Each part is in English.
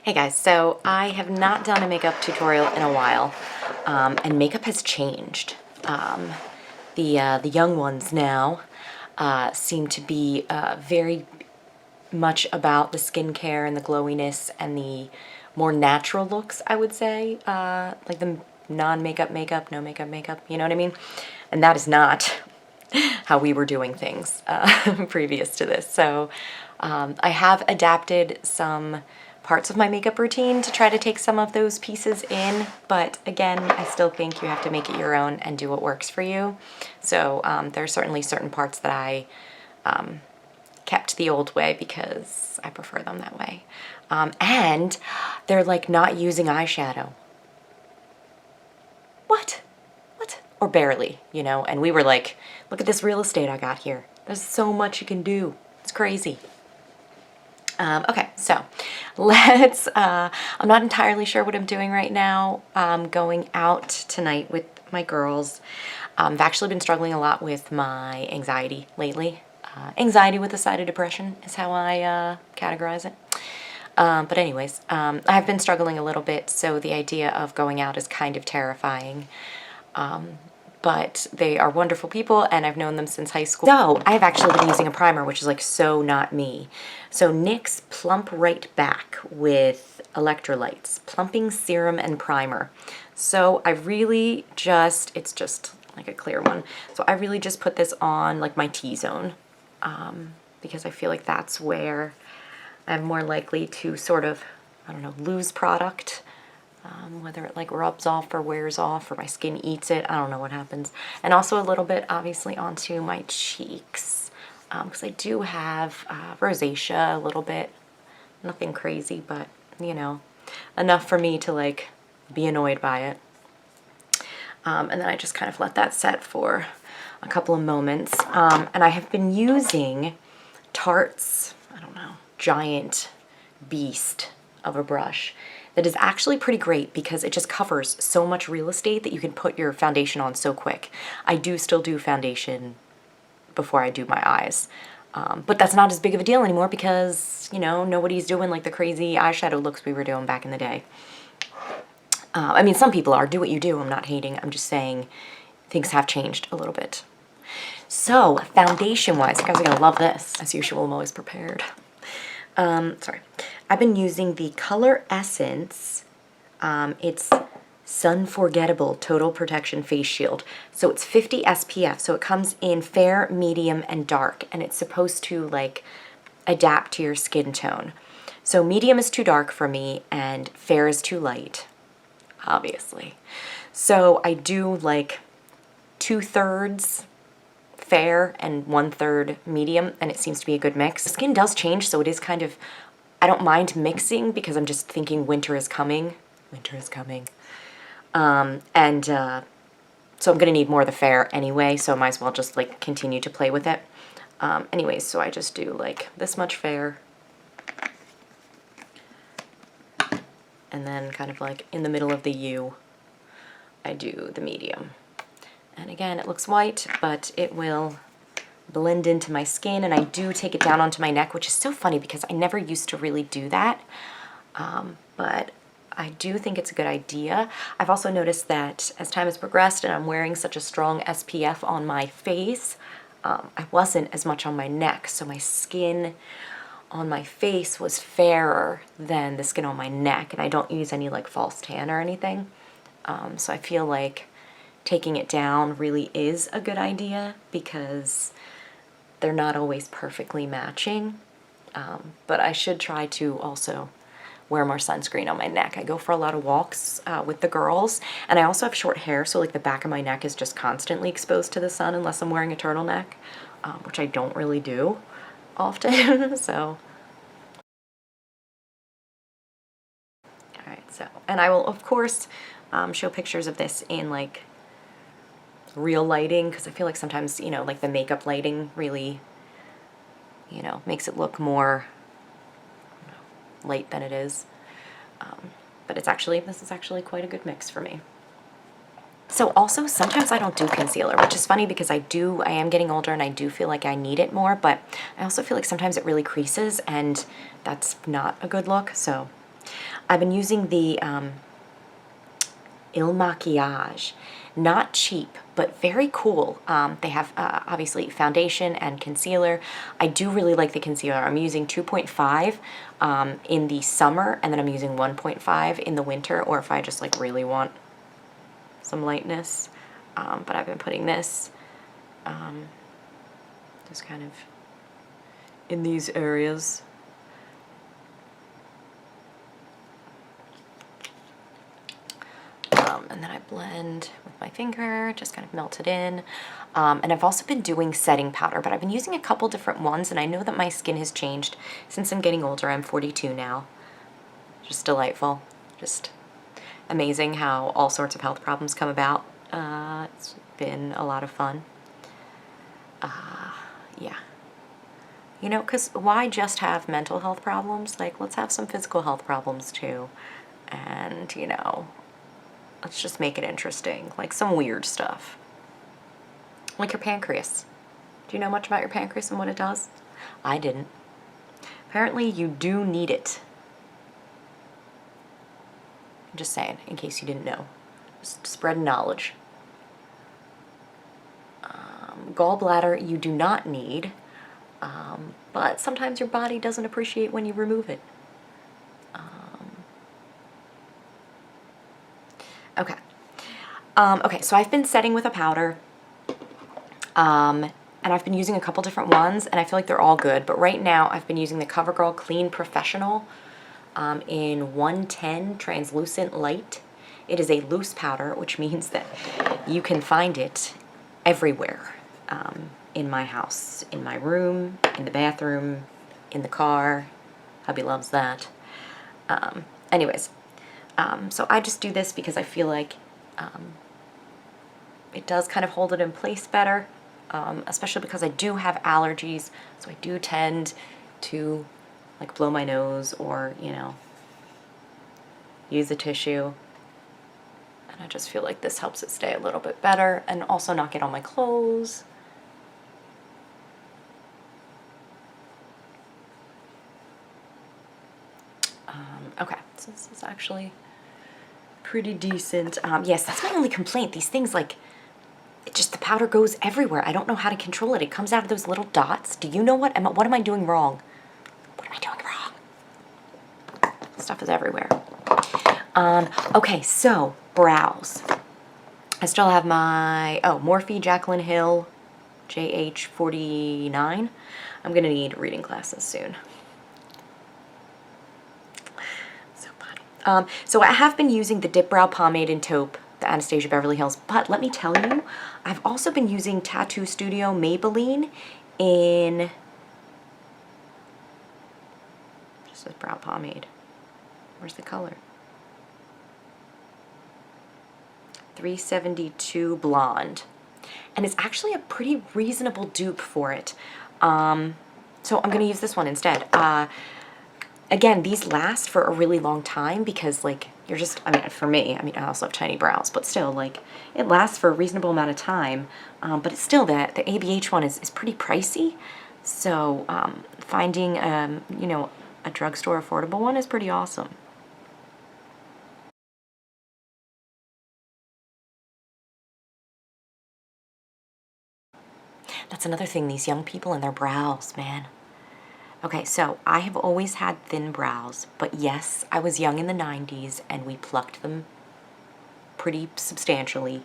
Hey guys, so I have not done a makeup tutorial in a while, and makeup has changed. The young ones now seem to be very much about the skincare and the glowiness and the more natural looks, I would say, like the non-makeup makeup, no makeup makeup, you know what I mean? And that is not how we were doing things previous to this. So I have adapted some parts of my makeup routine to try to take some of those pieces in, but again, I still think you have to make it your own and do what works for you. So there are certainly certain parts that I kept the old way because I prefer them that way. And they're like not using eyeshadow. What? Or barely, you know? And we were like, look at this real estate I got here. There's so much you can do. It's crazy. Okay, so let's, I'm not entirely sure what I'm doing right now. I'm going out tonight with my girls. I've actually been struggling a lot with my anxiety lately. Anxiety with a side of depression is how I categorize it. But anyways, I've been struggling a little bit, so the idea of going out is kind of terrifying. But they are wonderful people and I've known them since high school. So I've actually been using a primer, which is like so not me. So NYX Plump Right Back with electrolytes, plumping serum and primer. So I really just, it's just like a clear one. So I really just put this on like my T-zone because I feel like that's where I'm more likely to sort of, I don't know, lose product. Whether it like rubs off or wears off or my skin eats it, I don't know what happens. And also a little bit obviously onto my cheeks because I do have rosacea a little bit. Nothing crazy, but you know, enough for me to like be annoyed by it. And then I just kind of let that set for a couple of moments. And I have been using Tarte's, I don't know, giant beast of a brush that is actually pretty great because it just covers so much real estate that you can put your foundation on so quick. I do still do foundation before I do my eyes. But that's not as big of a deal anymore because, you know, nobody's doing like the crazy eyeshadow looks we were doing back in the day. I mean, some people are. Do what you do. I'm not hating. I'm just saying things have changed a little bit. So, foundation-wise, you guys are going to love this. As usual, I'm always prepared. Sorry. I've been using the Color Essence. It's Sun Forgettable Total Protection Face Shield. So it's 50 SPF. So it comes in fair, medium, and dark. And it's supposed to like adapt to your skin tone. So medium is too dark for me and fair is too light, obviously. So I do like 2/3 fair and 1/3 medium, and it seems to be a good mix. The skin does change, so it is kind of, I don't mind mixing because I'm just thinking winter is coming. Winter is coming. So I'm going to need more of the fair anyway, so I might as well just like continue to play with it. Anyways, so I just do like this much fair. And then kind of like in the middle of the U, I do the medium. And again, it looks white, but it will blend into my skin, and I do take it down onto my neck, which is so funny because I never used to really do that. But I do think it's a good idea. I've also noticed that as time has progressed and I'm wearing such a strong SPF on my face, I wasn't as much on my neck, so my skin on my face was fairer than the skin on my neck, and I don't use any like false tan or anything. So I feel like taking it down really is a good idea because they're not always perfectly matching. But I should try to also wear more sunscreen on my neck. I go for a lot of walks with the girls, and I also have short hair, so like the back of my neck is just constantly exposed to the sun unless I'm wearing a turtleneck, which I don't really do often. So all right, so, and I will of course show pictures of this in like real lighting because I feel like sometimes, you know, like the makeup lighting really, you know, makes it look more light than it is. But it's actually, this is actually quite a good mix for me. So also sometimes I don't do concealer, which is funny because I am getting older and I do feel like I need it more, but I also feel like sometimes it really creases and that's not a good look. So I've been using the Il Maquillage. Not cheap, but very cool. They have obviously foundation and concealer. I do really like the concealer. I'm using 2.5 in the summer, and then I'm using 1.5 in the winter, or if I just like really want some lightness. But I've been putting this just kind of in these areas. And then I blend with my finger, just kind of melt it in. And I've also been doing setting powder, but I've been using a couple different ones, and I know that my skin has changed since I'm getting older. I'm 42 now. Just delightful. Just amazing how all sorts of health problems come about. It's been a lot of fun. Yeah. You know, because why just have mental health problems? Like, let's have some physical health problems too. And, you know, let's just make it interesting. Like some weird stuff. Like your pancreas. Do you know much about your pancreas and what it does? I didn't. Apparently you do need it. I'm just saying, in case you didn't know. Just spread knowledge. Gallbladder you do not need. But sometimes your body doesn't appreciate when you remove it. Okay. Okay, so I've been setting with a powder. And I've been using a couple different ones, and I feel like they're all good. But right now, I've been using the CoverGirl Clean Professional in 110 Translucent Light. It is a loose powder, which means that you can find it everywhere. In my house, in my room, in the bathroom, in the car. Hubby loves that. Anyways, so I just do this because I feel like it does kind of hold it in place better, especially because I do have allergies, so I do tend to like blow my nose or, you know, use a tissue. And I just feel like this helps it stay a little bit better and also not get on my clothes. Okay, so this is actually pretty decent. Yes, that's my only complaint. These things, like, it just, the powder goes everywhere. I don't know how to control it. It comes out of those little dots. Do you know what am I doing wrong? What am I doing wrong? Stuff is everywhere. Okay, so brows. I still have my, Morphe Jaclyn Hill JH49. I'm gonna need reading glasses soon. So I have been using the Dip Brow Pomade in Taupe, the Anastasia Beverly Hills, but let me tell you, I've also been using Tattoo Studio Maybelline in, just says brow pomade. Where's the color? 372 Blonde. And it's actually a pretty reasonable dupe for it. So I'm going to use this one instead. Again, these last for a really long time because, like, you're just, I mean, for me, I mean, I also have tiny brows, but still, like, it lasts for a reasonable amount of time. But it's still that the ABH one is pretty pricey. So finding, you know, a drugstore affordable one is pretty awesome. That's another thing, these young people and their brows, man. Okay, so I have always had thin brows, but yes, I was young in the 90s and we plucked them pretty substantially.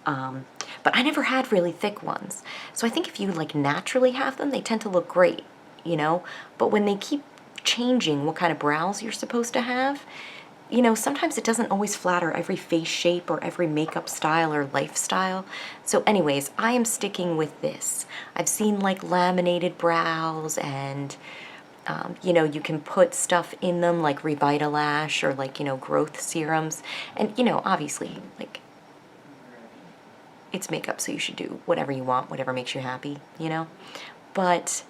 But I never had really thick ones. So I think if you like naturally have them, they tend to look great, you know? But when they keep changing what kind of brows you're supposed to have, you know, sometimes it doesn't always flatter every face shape or every makeup style or lifestyle. So anyways, I am sticking with this. I've seen like laminated brows and, you know, you can put stuff in them like Revitalash or like, you know, growth serums. And, you know, obviously, like, it's makeup, so you should do whatever you want, whatever makes you happy, you know? But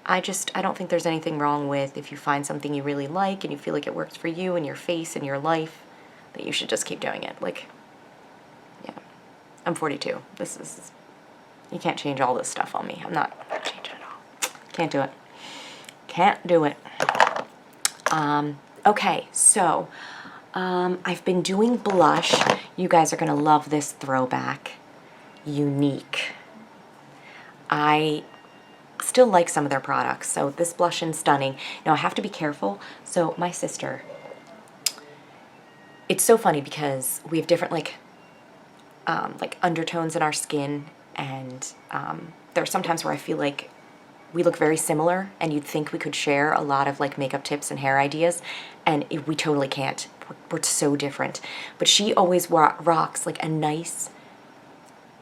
I don't think there's anything wrong with if you find something you really like and you feel like it works for you and your face and your life, that you should just keep doing it. Like, yeah, I'm 42. You can't change all this stuff on me. I'm not changing it all. Can't do it. Can't do it. Okay, so I've been doing blush. You guys are gonna love this throwback. Unique. I still like some of their products. So this blush in Stunning. Now I have to be careful. So my sister, it's so funny because we have different like undertones in our skin, and there are sometimes where I feel like we look very similar and you'd think we could share a lot of like makeup tips and hair ideas, and we totally can't. We're so different. But she always rocks like a nice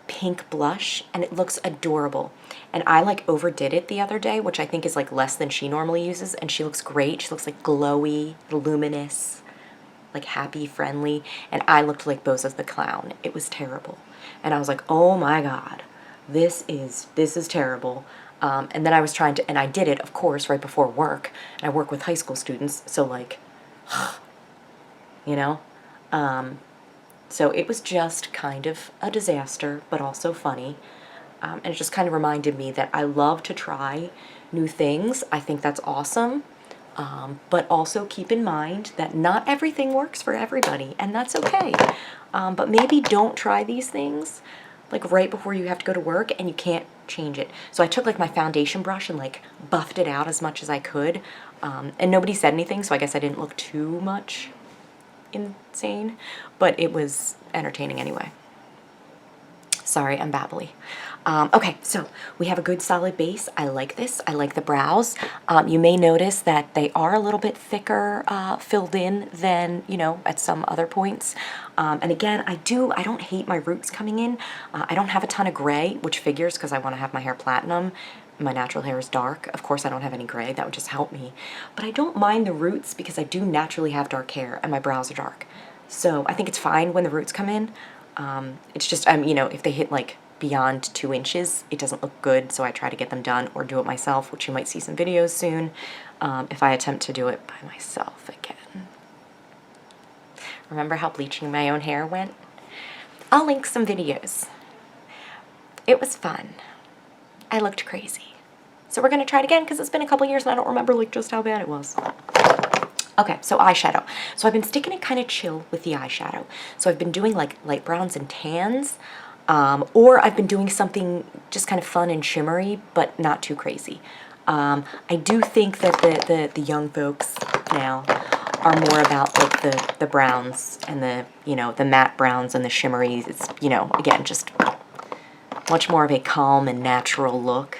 pink blush and it looks adorable. And I like overdid it the other day, which I think is like less than she normally uses, and she looks great. She looks like glowy, luminous, like happy, friendly, and I looked like Bozo's the Clown. It was terrible. And I was like, oh my God, this is terrible. And then I was trying to, and I did it, of course, right before work. And I work with high school students, so like, you know? So it was just kind of a disaster, but also funny. And it just kind of reminded me that I love to try new things. I think that's awesome. But also keep in mind that not everything works for everybody, and that's okay. But maybe don't try these things like right before you have to go to work and you can't change it. So I took like my foundation brush and like buffed it out as much as I could. And nobody said anything, so I guess I didn't look too much insane, but it was entertaining anyway. Sorry, I'm babbly. Okay, so we have a good solid base. I like this. I like the brows. You may notice that they are a little bit thicker filled in than, you know, at some other points. And again, I don't hate my roots coming in. I don't have a ton of gray, which figures because I want to have my hair platinum. My natural hair is dark. Of course, I don't have any gray. That would just help me. But I don't mind the roots because I do naturally have dark hair and my brows are dark. So I think it's fine when the roots come in. It's just, you know, if they hit like beyond 2 inches, it doesn't look good, so I try to get them done or do it myself, which you might see some videos soon if I attempt to do it by myself again. Remember how bleaching my own hair went? I'll link some videos. It was fun. I looked crazy. So we're gonna try it again because it's been a couple years and I don't remember like just how bad it was. Okay, so eyeshadow. So I've been sticking it kind of chill with the eyeshadow. So I've been doing like light browns and tans, or I've been doing something just kind of fun and shimmery, but not too crazy. I do think that the young folks now are more about like the browns and the, you know, the matte browns and the shimmeries. It's, you know, again, just much more of a calm and natural look,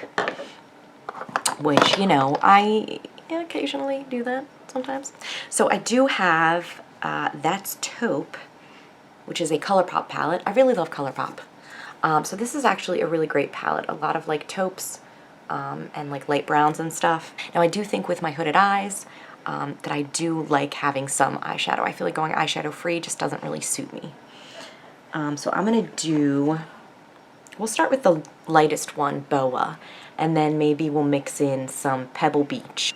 which, you know, I occasionally do that sometimes. So I do have, that's Taupe, which is a ColourPop palette. I really love ColourPop. So this is actually a really great palette. A lot of like taupes and like light browns and stuff. Now I do think with my hooded eyes that I do like having some eyeshadow. I feel like going eyeshadow free just doesn't really suit me. So I'm gonna do, we'll start with the lightest one, Boa, and then maybe we'll mix in some Pebble Beach,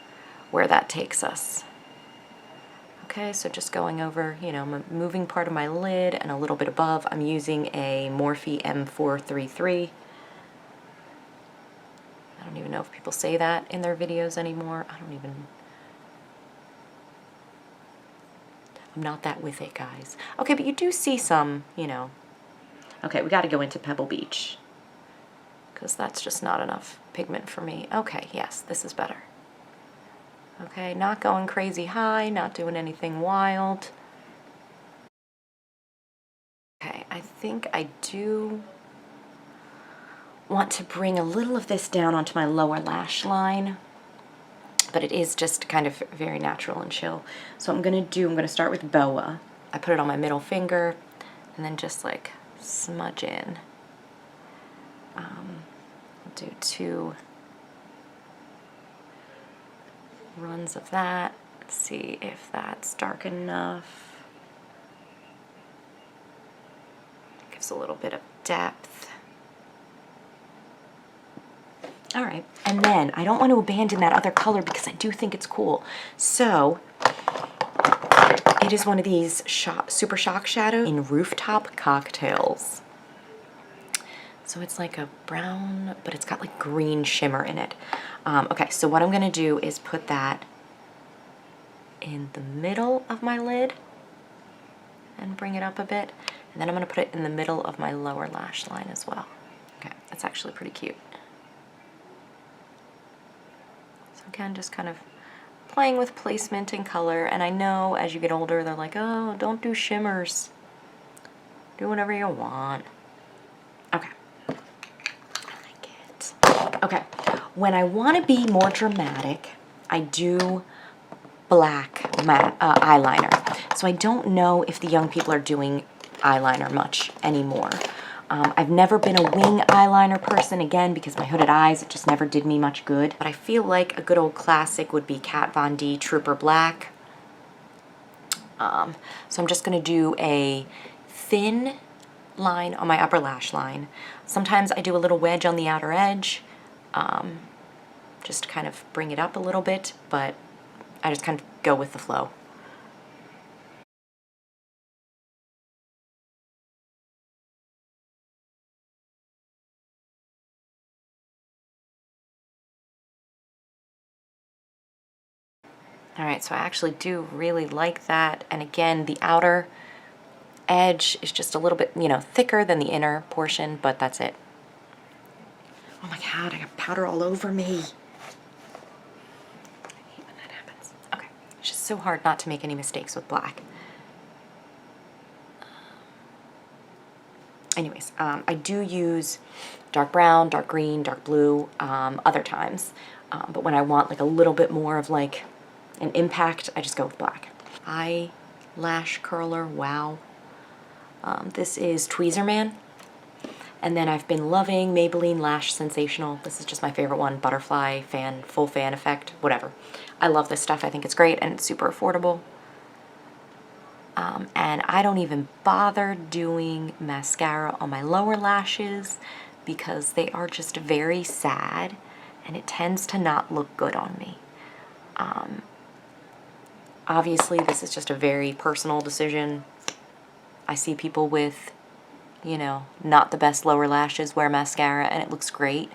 where that takes us. Okay, so just going over, you know, moving part of my lid and a little bit above. I'm using a Morphe M433. I don't even know if people say that in their videos anymore. I'm not that with it, guys. Okay, but you do see some, you know. Okay, we got to go into Pebble Beach because that's just not enough pigment for me. Okay, yes, this is better. Okay, not going crazy high, not doing anything wild. Okay, I think I do want to bring a little of this down onto my lower lash line, but it is just kind of very natural and chill. So I'm gonna start with Boa. I put it on my middle finger and then just like smudge in. I'll do 2 runs of that. Let's see if that's dark enough. Gives a little bit of depth. All right, and then I don't want to abandon that other color because I do think it's cool. So it is one of these Super Shock Shadows in Rooftop Cocktails. So it's like a brown, but it's got like green shimmer in it. Okay, so what I'm gonna do is put that in the middle of my lid and bring it up a bit. And then I'm going to put it in the middle of my lower lash line as well. Okay, that's actually pretty cute. So again, just kind of playing with placement and color. And I know as you get older, they're like, oh, don't do shimmers. Do whatever you want. Okay. I like it. Okay. When I want to be more dramatic, I do black eyeliner. So I don't know if the young people are doing eyeliner much anymore. I've never been a wing eyeliner person, again, because my hooded eyes, it just never did me much good. But I feel like a good old classic would be Kat Von D Trooper Black. So I'm just going to do a thin line on my upper lash line. Sometimes I do a little wedge on the outer edge, just to kind of bring it up a little bit, but I just kind of go with the flow. All right, so I actually do really like that. And again, the outer edge is just a little bit, you know, thicker than the inner portion, but that's it. Oh my God, I got powder all over me. I hate when that happens. Okay, it's just so hard not to make any mistakes with black. Anyways, I do use dark brown, dark green, dark blue other times. But when I want like a little bit more of like an impact, I just go with black. Eyelash curler, wow. This is Tweezerman. And then I've been loving Maybelline Lash Sensational. This is just my favorite one. Butterfly fan, full fan effect, whatever. I love this stuff. I think it's great and it's super affordable. And I don't even bother doing mascara on my lower lashes because they are just very sad and it tends to not look good on me. Obviously, this is just a very personal decision. I see people with, you know, not the best lower lashes wear mascara and it looks great.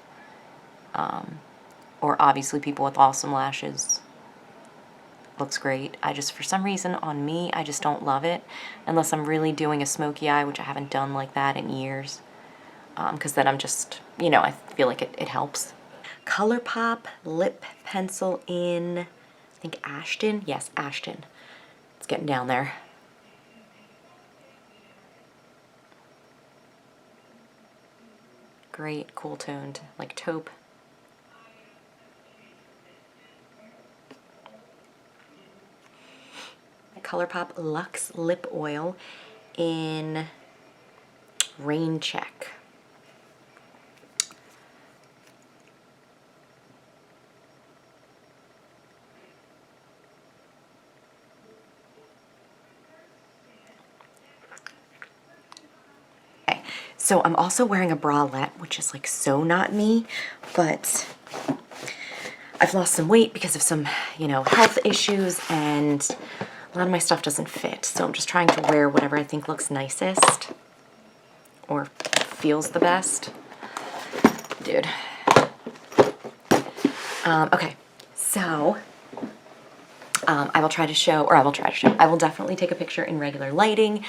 Or obviously people with awesome lashes, looks great. I just, for some reason, on me, I just don't love it unless I'm really doing a smoky eye, which I haven't done like that in years. Because then I'm just, you know, I feel like it helps. ColourPop lip pencil in, I think Ashton. Yes, Ashton. It's getting down there. Great, cool toned, like taupe. ColourPop Luxe Lip Oil in Rain Check. Okay, so I'm also wearing a bralette, which is like so not me, but I've lost some weight because of some, you know, health issues, and a lot of my stuff doesn't fit. So I'm just trying to wear whatever I think looks nicest or feels the best. Dude. Okay, so I will definitely take a picture in regular lighting.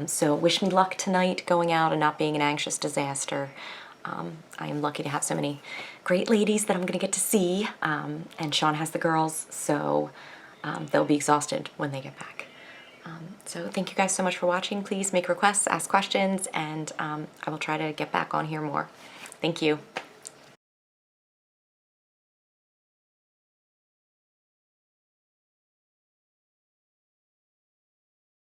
So wish me luck tonight going out and not being an anxious disaster. I am lucky to have so many great ladies that I'm going to get to see, and Sean has the girls, so they'll be exhausted when they get back. So thank you guys so much for watching. Please make requests, ask questions, and I will try to get back on here more. Thank you.